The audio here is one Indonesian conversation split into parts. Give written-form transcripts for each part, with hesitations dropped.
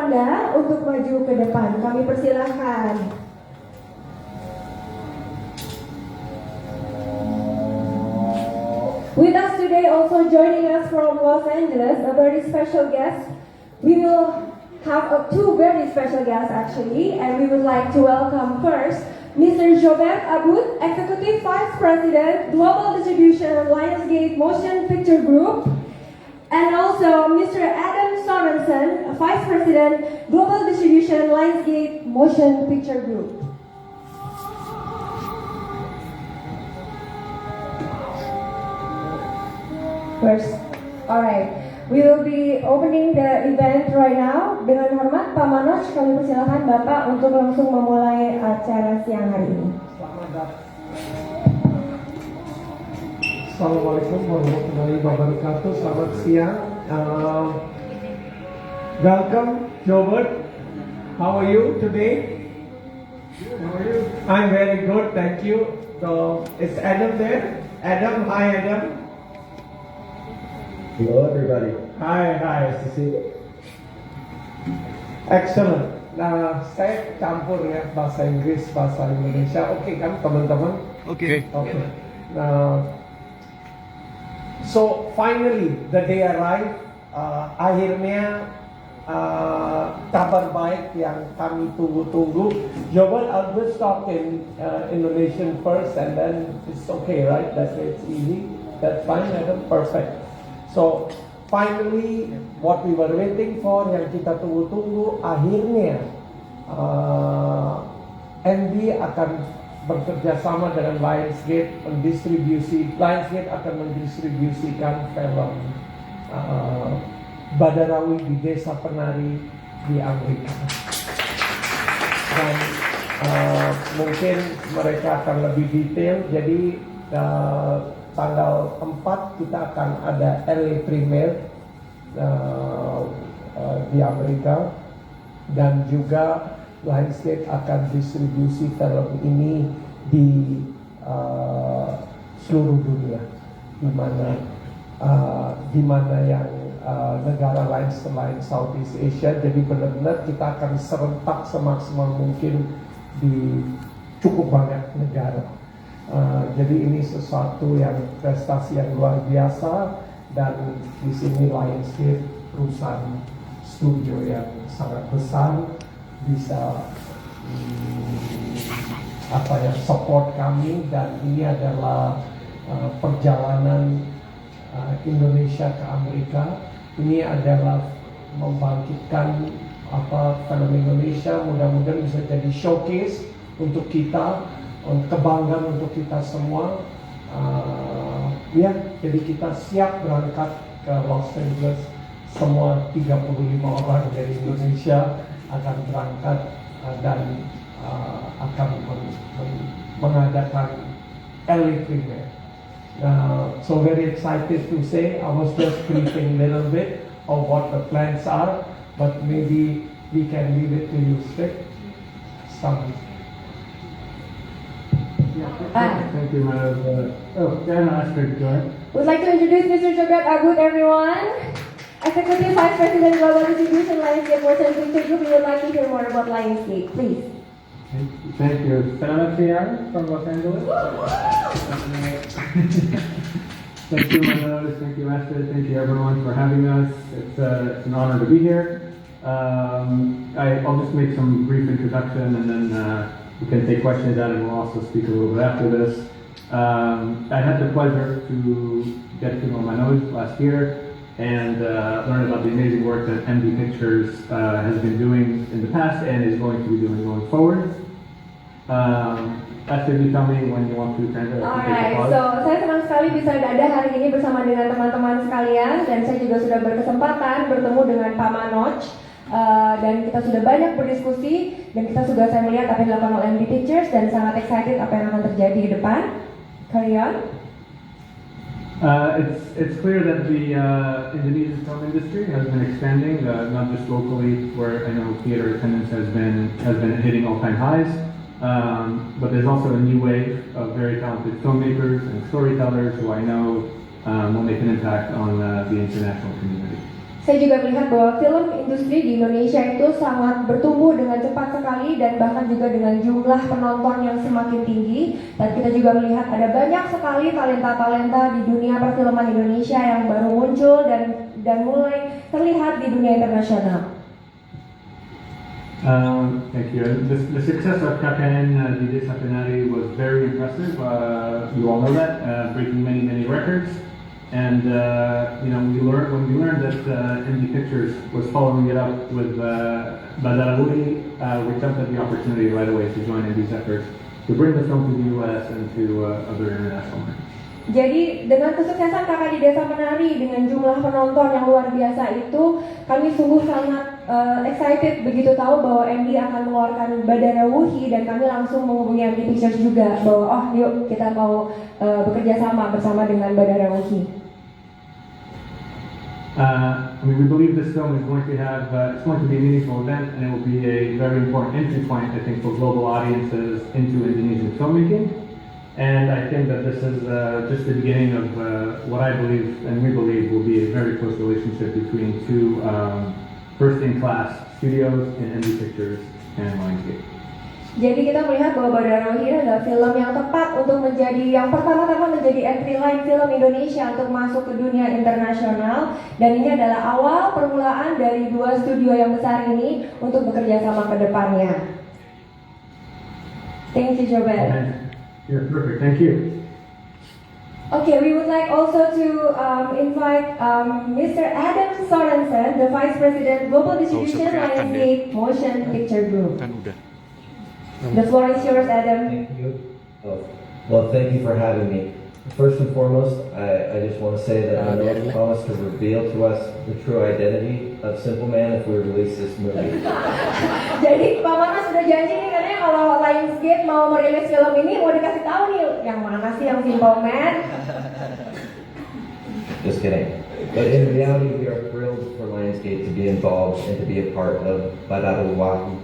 Anda untuk maju ke depan. Kami persilahkan. With us today, also joining us from Los Angeles, a very special guest. We will have two very special guests actually, and we would like to welcome first Mr. Jobert Abud, Executive Vice President, Global Distribution of Lionsgate Motion Picture Group, and also Mr. Adam Sorensen, Vice President, Global Distribution, Lionsgate Motion Picture Group. First, alright, we will be opening the event right now. Dengan hormat Pak Manoj, kami persilakan Bapak untuk langsung memulai acara siang hari ini. Assalamualaikum warahmatullahi wabarakatuh. Selamat siang. Welcome, Jobert. How are you today? How are you? I'm very good, thank you. So, is Adam there? Adam, hi Adam. Hello everybody. Hi. Nice to see you. Excellent. Nah, saya campur ya bahasa Inggris, bahasa Indonesia. Oke kan teman-teman? Okay. Okay. Nah, so finally the day arrived. Akhirnya kabar baik yang kami tunggu-tunggu. Jobert, I'll just talk in Indonesian first, and then it's okay, right? That's it's easy. That's fine, Adam. Perfect. So finally, what we were waiting for, yang kita tunggu-tunggu, akhirnya MD akan bekerja sama dengan Lionsgate mendistribusi. Lionsgate akan mendistribusikan film Badarawi di Desa Penari di Amerika. Dan mungkin mereka akan lebih detail. Jadi tanggal 4 kita akan ada LA Premiere di Amerika, dan juga Lionsgate akan distribusi film ini di seluruh dunia, di mana yang negara lain selain Southeast Asia. Jadi benar-benar kita akan serentak semaksimal mungkin di cukup banyak negara. Jadi ini sesuatu yang prestasi yang luar biasa, dan di sini Lionsgate, perusahaan studio yang sangat besar, bisa support kami, dan ini adalah perjalanan Indonesia ke Amerika. Ini adalah membangkitkan film Indonesia. Mudah-mudahan bisa jadi showcase untuk kita, kebanggaan untuk kita semua. Jadi kita siap berangkat ke Los Angeles. Semua 35 orang dari Indonesia akan berangkat dan akan mengadakan LA Premiere. So very excited to say. I was just briefing a little bit of what the plans are, but maybe we can leave it to you straight. Thank you, Madam. Dan Astrid, go ahead. Would like to introduce Mr. Jobert Abud, everyone. Executive Vice President, Global Distribution, Lionsgate Motion Picture Group. We would like to hear more about Lionsgate, please. Thank you. Selamat siang from Los Angeles. Thank you, Manoj. Thank you, Astrid. Thank you, everyone, for having us. It's an honor to be here. I'll just make some brief introduction, and then we can take questions out, and we'll also speak a little bit after this. I had the pleasure to get to know Manoj last year and learn about the amazing work that MD Pictures has been doing in the past and is going to be doing going forward. Astrid, you tell me when you want to translate. Alright, so saya senang sekali bisa ada hari ini bersama dengan teman-teman sekalian, dan saya juga sudah berkesempatan bertemu dengan Pak Manoj. Dan kita sudah banyak berdiskusi, dan saya melihat apa yang dilakukan oleh MD Pictures, dan sangat excited apa yang akan terjadi di depan. Carry on. It's clear that the Indonesian film industry has been expanding, not just locally, where I know theater attendance has been hitting all-time highs, but there's also a new wave of very talented filmmakers and storytellers who I know will make an impact on the international community. Saya juga melihat bahwa film industri di Indonesia itu sangat bertumbuh dengan cepat sekali dan bahkan juga dengan jumlah penonton yang semakin tinggi. Dan kita juga melihat ada banyak sekali talenta-talenta di dunia perfilman Indonesia yang baru muncul dan mulai terlihat di dunia internasional. Thank you. The success of KKN Dide Sapenari was very impressive. You all know that, breaking many records. And when we learned that MD Pictures was following it up with Badarauri, we jumped at the opportunity right away to join MD's efforts to bring the film to the US and to other international markets. Jadi dengan kesuksesan Kakak di Desa Menari dengan jumlah penonton yang luar biasa itu, kami sungguh sangat excited begitu tahu bahwa MD akan mengeluarkan Badarawuhi, dan kami langsung menghubungi MD Pictures juga bahwa yuk kita mau bekerja sama bersama dengan Badarawuhi. We believe this film is going to have it's going to be a meaningful event, and it will be a very important entry point, I think, for global audiences into Indonesian filmmaking. And I think that this is just the beginning of what I believe and we believe will be a very close relationship between two first-in-class studios in MD Pictures and Lionsgate. Jadi kita melihat bahwa Badarawuhi adalah film yang tepat untuk menjadi yang pertama-tama menjadi entry line film Indonesia untuk masuk ke dunia internasional, dan ini adalah awal permulaan dari dua studio yang besar ini untuk bekerja sama ke depannya. Thank you, Jobert. You're perfect. Thank you. Okay, we would like also to invite Mr. Adam Sorensen, the Vice President Global Distribution Lionsgate Motion Picture Group. The floor is yours, Adam. Thank you. Well, thank you for having me. First and foremost, I just want to say that Manoj promised to reveal to us the true identity of Simple Man if we release this movie. Jadi Pak Manas sudah janji nih katanya kalau Lionsgate mau merilis film ini mau dikasih tahu nih yang mana sih yang Simple Man. Just kidding. But in reality, we are thrilled for Lionsgate to be involved and to be a part of Badarawuhi.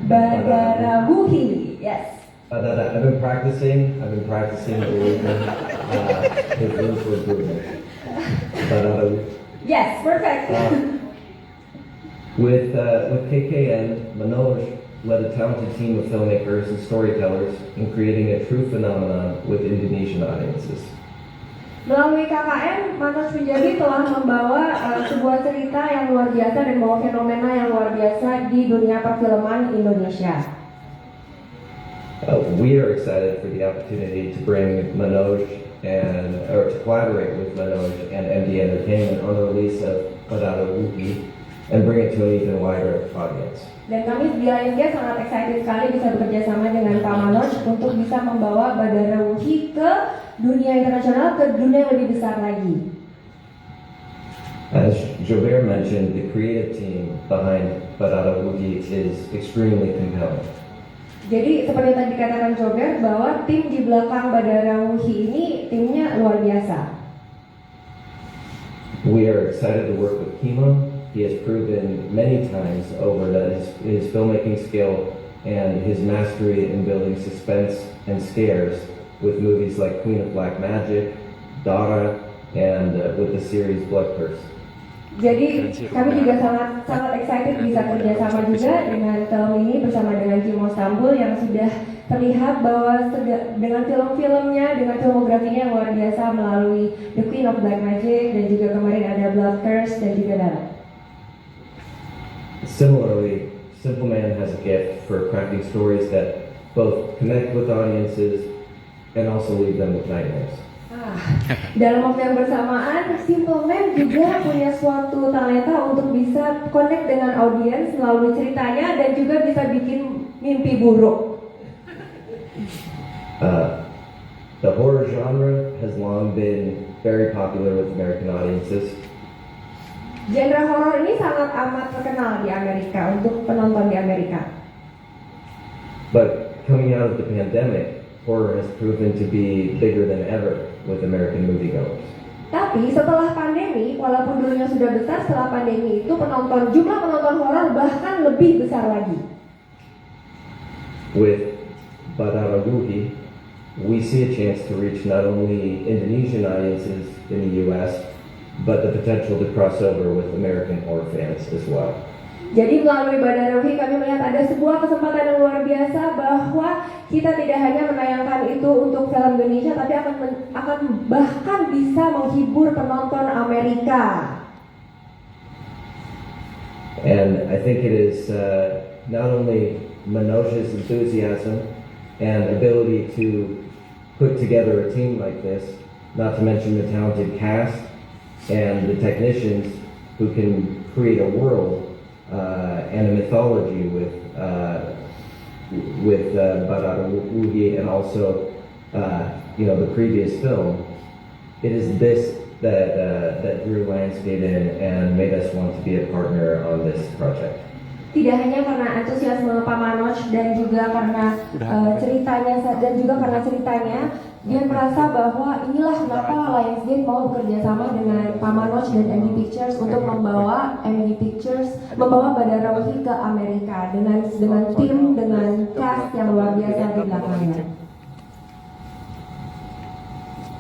Badarawuhi, yes. I've been practicing the movement. There's room for improvement. Badarawuhi. Yes, perfect. With KKN, Manoj led a talented team of filmmakers and storytellers in creating a true phenomenon with Indonesian audiences. Melalui KKN, Manoj Punjabi telah membawa sebuah cerita yang luar biasa dan membawa fenomena yang luar biasa di dunia perfilman Indonesia. We are excited for the opportunity to bring to collaborate with Manoj and MD Entertainment on the release of Badarawuhi and bring it to an even wider audience. Dan kami di Lionsgate sangat excited sekali bisa bekerja sama dengan Pak Manoj untuk bisa membawa Badarawuhi ke dunia internasional, ke dunia yang lebih besar lagi. As Jobert mentioned, the creative team behind Badarawuhi is extremely compelling. Jadi seperti tadi dikatakan Jobert bahwa tim di belakang Badarawuhi ini timnya luar biasa. We are excited to work with Kimo. He has proven many times over that his filmmaking skill and his mastery in building suspense and scares with movies like Queen of Black Magic, Dara, and with the series Blood Curse. Jadi kami juga sangat excited bisa kerjasama juga dengan film ini bersama dengan Kimo Stambul yang sudah terlihat bahwa dengan film-filmnya, dengan filmografinya yang luar biasa melalui The Queen of Black Magic dan juga kemarin ada Blood Curse dan juga Dara. Similarly, Simple Man has a gift for crafting stories that both connect with audiences and also leave them with nightmares. Dalam waktu yang bersamaan, Simple Man juga punya suatu talenta untuk bisa connect dengan audiens melalui ceritanya dan juga bisa bikin mimpi buruk. The horror genre has long been very popular with American audiences. Genre horor ini sangat amat terkenal di Amerika untuk penonton di Amerika. But coming out of the pandemic, horror has proven to be bigger than ever with American moviegoers. Tapi setelah pandemi, walaupun dulunya sudah besar, setelah pandemi itu jumlah penonton horor bahkan lebih besar lagi. With Badarawuhi, we see a chance to reach not only Indonesian audiences in the US, but the potential to cross over with American horror fans as well. Jadi melalui Badarawi kami melihat ada sebuah kesempatan yang luar biasa bahwa kita tidak hanya menayangkan itu untuk film Indonesia, tapi akan bahkan bisa menghibur penonton Amerika. And I think it is not only Manoj's enthusiasm and ability to put together a team like this, not to mention the talented cast and the technicians who can create a world and a mythology with Badarawi and also the previous film. It is this that drew Lionsgate in and made us want to be a partner on this project. Tidak hanya karena antusiasme Pak Manoj dan juga karena ceritanya, dia merasa bahwa inilah kenapa Lionsgate mau bekerja sama dengan Pak Manoj dan MD Pictures untuk membawa Badarawi ke Amerika dengan tim, dengan cast yang luar biasa di belakangnya.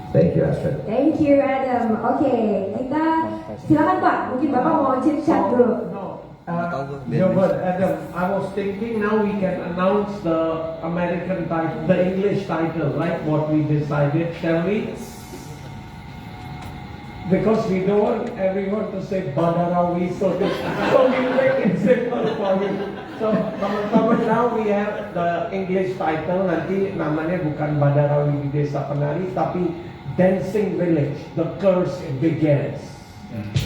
Thank you, Astrid. Thank you, Adam. Oke, kita silakan Pak. Mungkin Bapak mau chit chat dulu. But Adam, I was thinking now we can announce the American title, the English title, right? What we decided, shall we? Because we don't want everyone to say Badarawi, so we make it simple for you. So, teman-teman, now we have the English title. Nanti namanya bukan Badarawi di Desa Penari, tapi Dancing Village. The Curse Begins.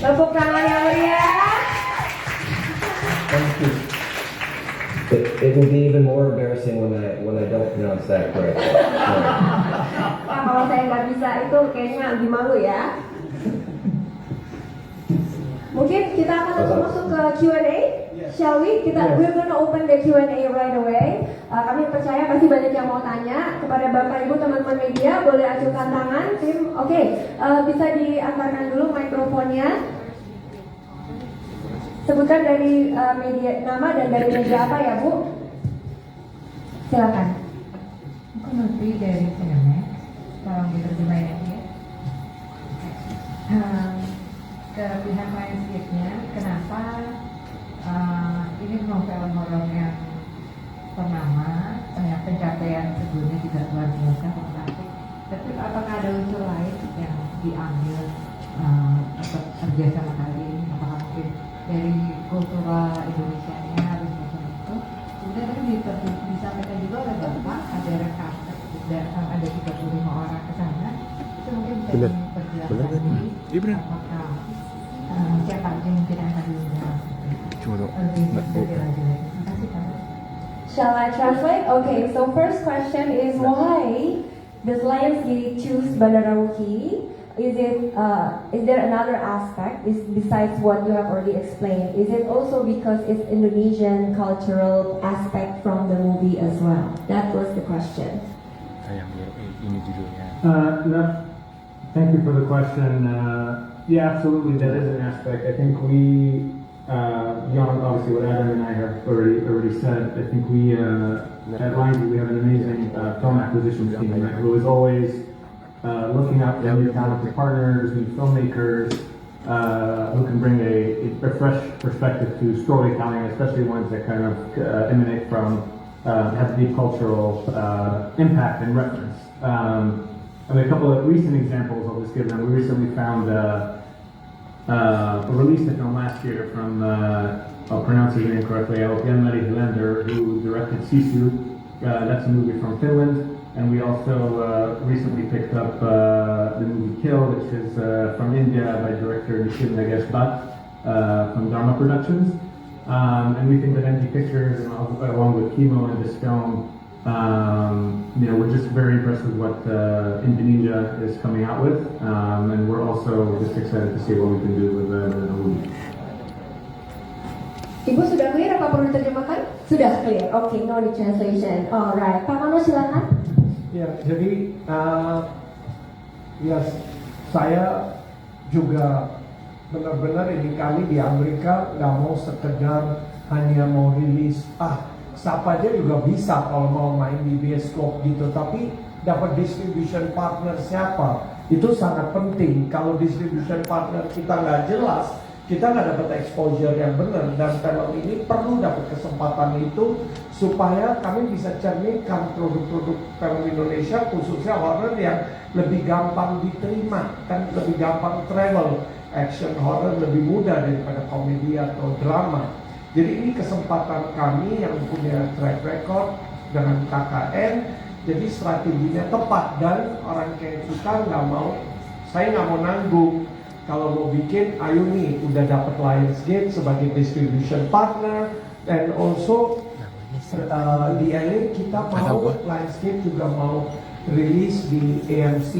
Tepuk tangan yang meriah. Thank you. It will be even more embarrassing when I don't pronounce that correctly. Kalau saya nggak bisa itu kayaknya lebih malu ya. Mungkin kita akan langsung masuk ke Q&A. Shall we? We're gonna open the Q&A right away. Kami percaya pasti banyak yang mau tanya kepada Bapak Ibu teman-teman media. Boleh acukan tangan, tim. Oke, bisa diantarkan dulu mikrofonnya. Sebutkan dari media nama dan dari media apa ya Bu? Silakan. Aku Nutri dari Cinemex. Tolong diterjemahin ya. Ke pihak Lionsgate-nya, kenapa ini novel horor yang ternama, pencapaian sebelumnya juga luar biasa, fantastik. Tapi apakah ada unsur lain yang diambil atau kerjasama kali ini? Apakah mungkin dari kultural Indonesia-nya harus macam itu? Kemudian tadi disampaikan juga oleh Bapak ada rekam ada 35 orang ke sana. Itu mungkin bisa diperjelas lagi. Apakah siapa aja mungkin yang akan diundang? Shall I translate? Okay, so first question is why does Lionsgate choose Badarawi? Is there another aspect besides what you have already explained? Is it also because it's Indonesian cultural aspect from the movie as well? That was the question. No, thank you for the question. Yeah, absolutely, that is an aspect. I think we, beyond obviously what Adam and I have already said, I think we at Lionsgate we have an amazing film acquisition team, right, who is always looking out for new talented partners, new filmmakers, who can bring a fresh perspective to storytelling, especially ones that kind of emanate from, have deep cultural impact and reference. I mean, a couple of recent examples I'll just give them. We recently found released a film last year from, I'll pronounce his name correctly, Jan-Mari Hylander, who directed Sisu. That's a movie from Finland. And we also recently picked up the movie Kill, which is from India by director Nikhil Nagesh Bhatt from Dharma Productions. And we think that MD Pictures, along with Kimo and this film, we're just very impressed with what Indonesia is coming out with. And we're also just excited to see what we can do with the movie. Ibu sudah clear apa perlu diterjemahkan? Sudah clear. Okay, no need translation. Alright, Pak Mano silakan. Ya, jadi saya juga benar-benar ini kali di Amerika nggak mau sekedar hanya mau rilis siapa aja juga bisa kalau mau main di bioskop gitu, tapi dapat distribution partner siapa, Itu sangat penting. Kalau distribution partner kita nggak jelas, kita nggak dapat exposure yang benar. Dan film ini perlu dapat kesempatan itu supaya kami bisa cerminkan produk-produk film Indonesia, khususnya horror yang lebih gampang diterima, kan lebih gampang travel. Action horror lebih mudah daripada komedi atau drama. Jadi ini kesempatan kami yang punya track record dengan KKN. Jadi strateginya tepat, dan orang kayak kita nggak mau, saya nggak mau nanggung. Kalau mau bikin, ayo nih, udah dapat Lionsgate sebagai distribution partner, and also di LA kita mau, Lionsgate juga mau rilis di AMC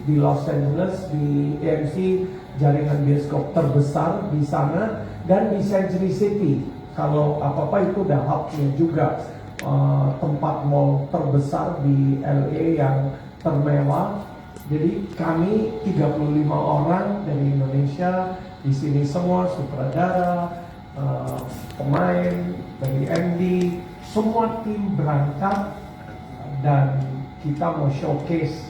di Los Angeles, di AMC jaringan bioskop terbesar di sana, dan di Century City. Kalau apa-apa itu udah hubnya juga. Tempat mall terbesar di LA yang termewah. Jadi kami 35 orang dari Indonesia di sini semua, sutradara, pemain dari MD, semua tim berangkat, dan kita mau showcase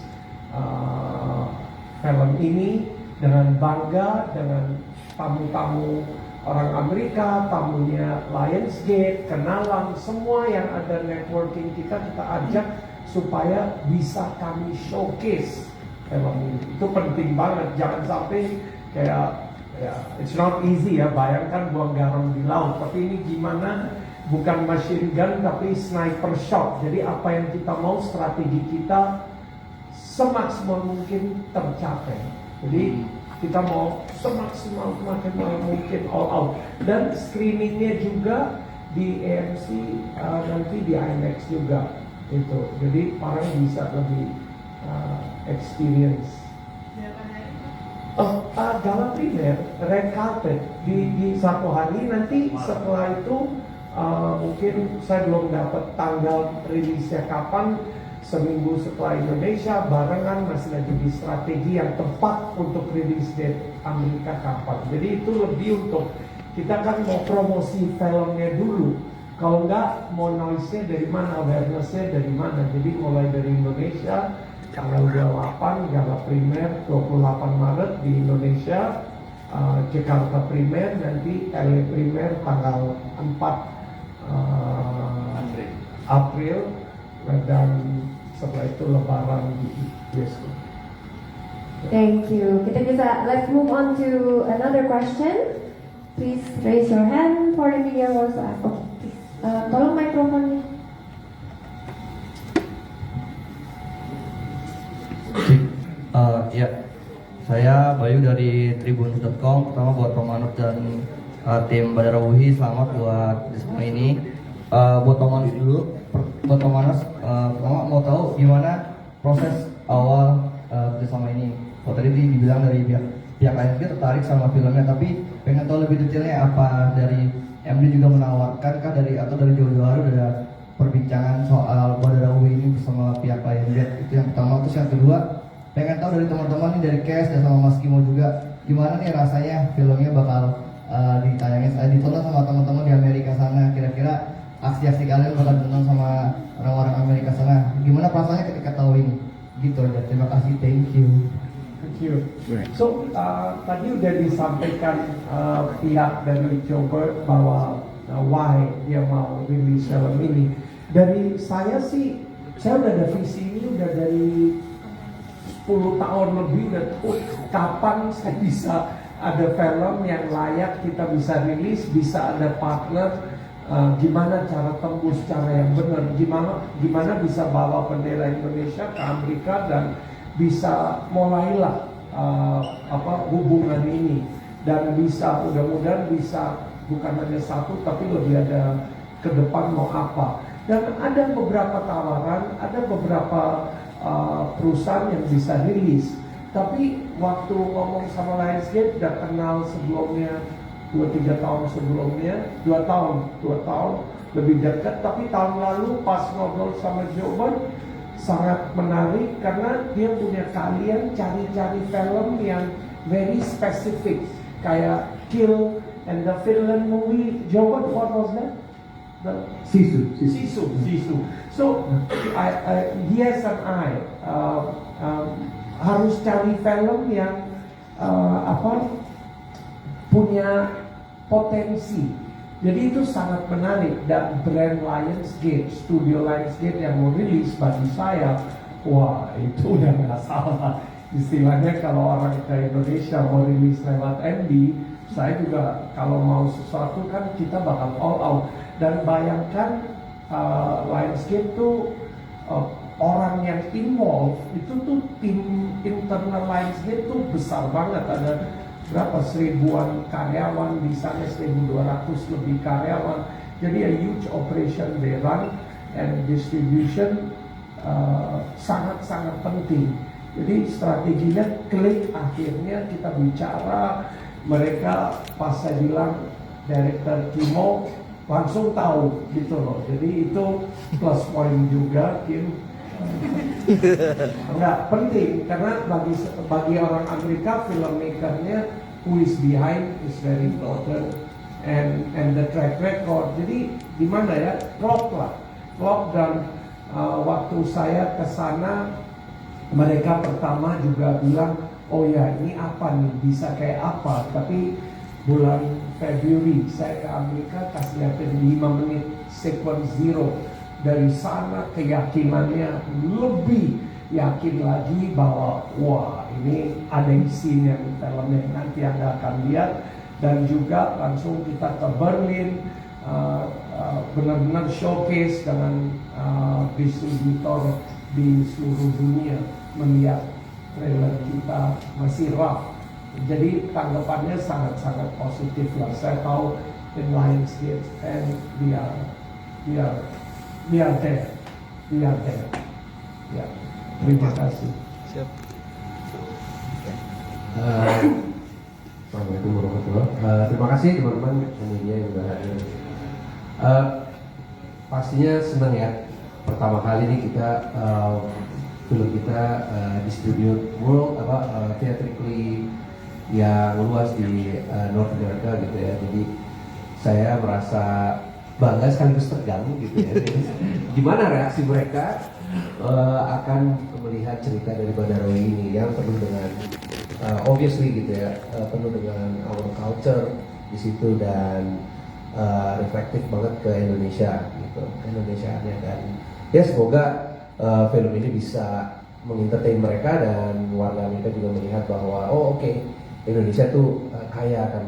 film ini dengan bangga, dengan tamu-tamu orang Amerika, tamunya Lionsgate, kenalan, semua yang ada networking kita ajak supaya bisa kami showcase film ini. Itu penting banget, jangan sampai kayak it's not easy ya, bayangkan buang garam di laut, tapi ini gimana, bukan machine gun tapi sniper shot. Jadi apa yang kita mau, strategi kita semaksimal mungkin tercapai. Jadi kita mau semaksimal mungkin all out, dan screeningnya juga di AMC, nanti di IMAX juga itu. Jadi orang bisa lebih experience. Gala primer, red carpet di satu hari, nanti setelah itu mungkin saya belum dapat tanggal rilisnya kapan. Seminggu setelah Indonesia, barengan masih lagi di strategi yang tepat untuk rilis date Amerika kapan. Jadi itu lebih untuk, kita kan mau promosi filmnya dulu. Kalau enggak, mau noise-nya dari mana, awareness-nya dari mana. Jadi mulai dari Indonesia, tanggal 28, Gala Primer, 28 Maret di Indonesia, Jakarta Primer, nanti LA Primer tanggal 4 April, dan setelah itu Lebaran di bioskop. Thank you. Kita bisa, let's move on to another question. Please raise your hand for the media also. Okay, please. Tolong mikrofonnya. Ya, saya Bayu dari Tribun.com. Pertama buat Romanov dan tim Bandara Wuhi, selamat buat semua ini. Buat Romanov dulu, buat Romanov, pertama mau tahu gimana proses awal kerjasama ini. Tadi dibilang dari pihak lain tertarik sama filmnya, tapi pengen tahu lebih detailnya apa dari MD juga menawarkan kah dari jauh-jauh hari udah perbincangan soal Bandara Wuhi ini bersama pihak lain. Itu yang pertama. Terus yang kedua, pengen tahu dari teman-teman nih, dari Kes dan sama Mas Kimo juga, gimana nih rasanya filmnya bakal ditayangin, ditonton sama teman-teman di Amerika sana. Kira-kira aksi-aksi kalian bakal ditonton sama orang-orang Amerika sana. Gimana perasaannya ketika tahu ini? Gitu aja. Terima kasih. Thank you. Thank you. So tadi udah disampaikan pihak dari Joebird bahwa why dia mau rilis film ini. Dari saya sih, saya udah ada visi ini udah dari 10 tahun lebih, udah tahu kapan saya bisa ada film yang layak kita bisa rilis, bisa ada partner, gimana cara tembus cara yang benar, gimana bisa bawa bendera Indonesia ke Amerika, dan bisa mulailah hubungan ini, dan bisa mudah-mudahan bisa bukan hanya satu tapi lebih ada ke depan mau apa. Dan ada beberapa tawaran, ada beberapa perusahaan yang bisa rilis. Tapi waktu ngomong sama Lionsgate udah kenal sebelumnya 2-3 tahun sebelumnya, 2 tahun lebih dekat. Tapi tahun lalu pas ngobrol sama Joebird sangat menarik karena dia punya keahlian cari-cari film yang very specific, kayak Kill and the Finland movie. Joebird, what was that? Sisu. So he has an eye. harus cari film yang punya potensi. Jadi itu sangat menarik. Dan brand Lionsgate, studio Lionsgate yang mau rilis, bagi saya, wah itu udah nggak salah. Istilahnya kalau orang ke Indonesia mau rilis lewat MD, saya juga kalau mau sesuatu kan kita bakal all out. Dan bayangkan Lionsgate tuh orang yang involved itu tuh tim internal Lionsgate tuh besar banget, ada berapa seribuan karyawan di sana, 1.200 lebih karyawan. Jadi a huge operation they run, and distribution sangat-sangat penting. Jadi strateginya klik, akhirnya kita bicara, mereka pas saya bilang Director Kimo langsung tahu gitu loh. Jadi itu plus point juga, Kim. Enggak penting karena bagi orang Amerika, filmmakernya who is behind is very important, and the track record. Jadi di mana ya, klop dan waktu saya ke sana mereka pertama juga bilang, oh ya ini apa nih, bisa kayak apa. Tapi bulan Februari saya ke Amerika, kasih lihatin 5 menit sequence zero. Dari sana keyakinannya lebih yakin lagi bahwa wah ini ada isi yang filmnya nanti Anda akan lihat. Dan juga langsung kita ke Berlin, benar-benar showcase dengan distributor di seluruh dunia melihat trailer kita masih rough. Jadi tanggapannya sangat-sangat positif lah. Saya tahu in Lionsgate and we are there. Ya, terima kasih. Siap. Assalamualaikum warahmatullahi wabarakatuh. Terima kasih teman-teman media yang sudah hadir. Pastinya senang ya. Pertama kali ini kita film kita distribute world theatrically yang luas di North America gitu ya. Jadi saya merasa bangga sekaligus tegang gitu ya. Gimana reaksi mereka akan melihat cerita dari Badarowi ini yang penuh dengan obviously gitu ya, penuh dengan our culture di situ dan reflektif banget ke Indonesia gitu, Indonesianya. Dan ya semoga film ini bisa mengentertain mereka dan warga Amerika juga melihat bahwa oh oke, Indonesia tuh kaya akan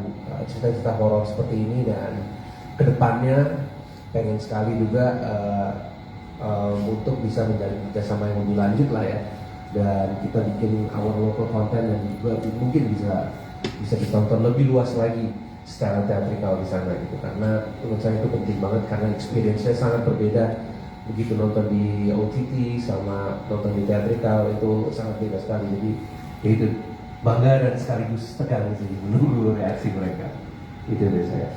cerita-cerita horor seperti ini, dan kedepannya pengen sekali juga untuk bisa menjalin kerjasama yang lebih lanjut lah ya, dan kita bikin our local content dan juga mungkin bisa ditonton lebih luas lagi secara teatrikal di sana gitu, karena menurut saya itu penting banget karena experience-nya sangat berbeda begitu nonton di OTT sama nonton di teatrikal, itu sangat beda sekali. Jadi ya itu bangga dan sekaligus tegang sih menunggu reaksi mereka. Itu dari saya.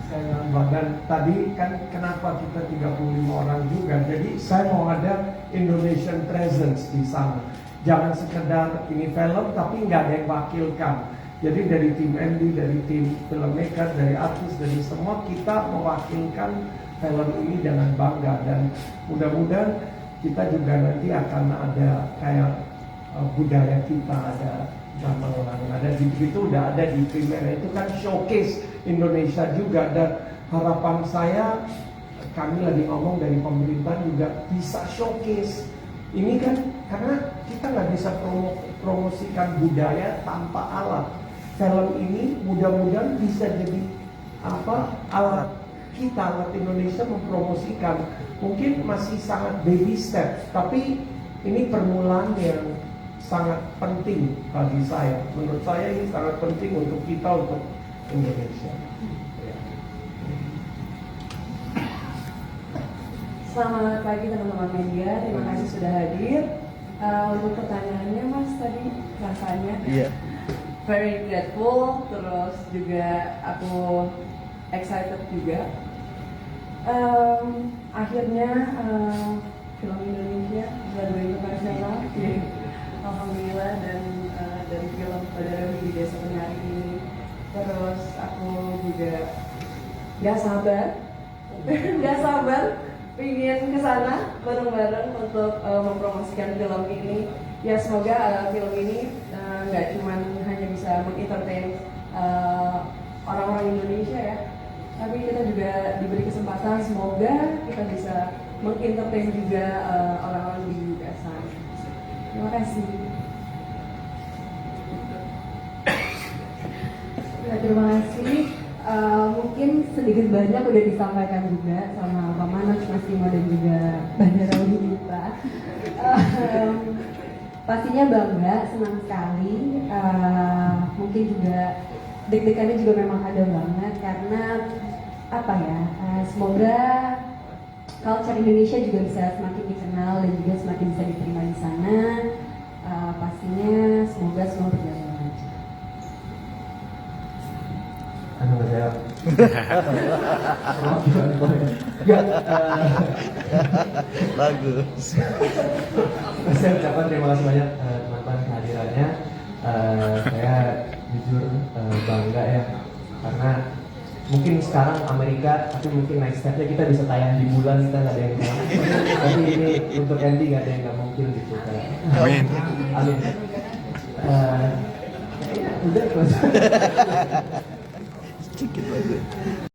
Saya nambah, dan tadi kan kenapa kita 35 orang juga, jadi saya mau ada Indonesian presence di sana. Jangan sekedar ini film tapi nggak ada yang wakilkan. Jadi dari tim MD, dari tim filmmaker, dari artis, dari semua kita mewakilkan film ini dengan bangga, dan mudah-mudahan kita juga nanti akan ada kayak budaya kita, ada gamelan, ada di situ, udah ada di Primera, itu kan showcase Indonesia juga. Dan harapan saya, kami lagi ngomong dari pemerintah juga bisa showcase ini kan, karena kita nggak bisa promosikan budaya tanpa alat. Film ini mudah-mudahan bisa jadi alat kita, alat Indonesia mempromosikan. Mungkin masih sangat baby step, tapi ini permulaan yang sangat penting bagi saya. Menurut saya ini sangat penting untuk kita, untuk Indonesia. Selamat pagi teman-teman media, terima kasih sudah hadir. Untuk pertanyaannya Mas tadi, rasanya very grateful, terus juga aku excited juga. Akhirnya film Indonesia berada internasional, alhamdulillah, dan dari film Badarowi di Desa Penari ini. Terus aku juga gak sabar ingin kesana bareng-bareng untuk mempromosikan film ini. ya semoga film ini nggak cuman hanya bisa mengentertain orang-orang Indonesia ya, tapi kita juga diberi kesempatan semoga kita bisa mengentertain juga orang-orang di USA. Terima kasih. Ya, terima kasih. Mungkin sedikit banyak udah disampaikan juga sama Pak Manoj, Mas Timo dan juga Bandara Winita. Pastinya bangga, senang sekali. Mungkin juga deg-degannya juga memang ada banget karena apa ya? Semoga culture Indonesia juga bisa semakin dikenal dan juga semakin bisa diterima di sana. Pastinya semoga semua berjalan lancar. Anu saya. Bagus. Saya ucapkan terima kasih banyak teman-teman kehadirannya. Saya jujur bangga ya karena mungkin sekarang Amerika, tapi mungkin next stepnya kita bisa tayang di bulan, kita nggak ada yang tahu. Tapi ini untuk Andy nggak ada yang nggak mungkin gitu. Amin. Amin. Udah mas. Sedikit lagi.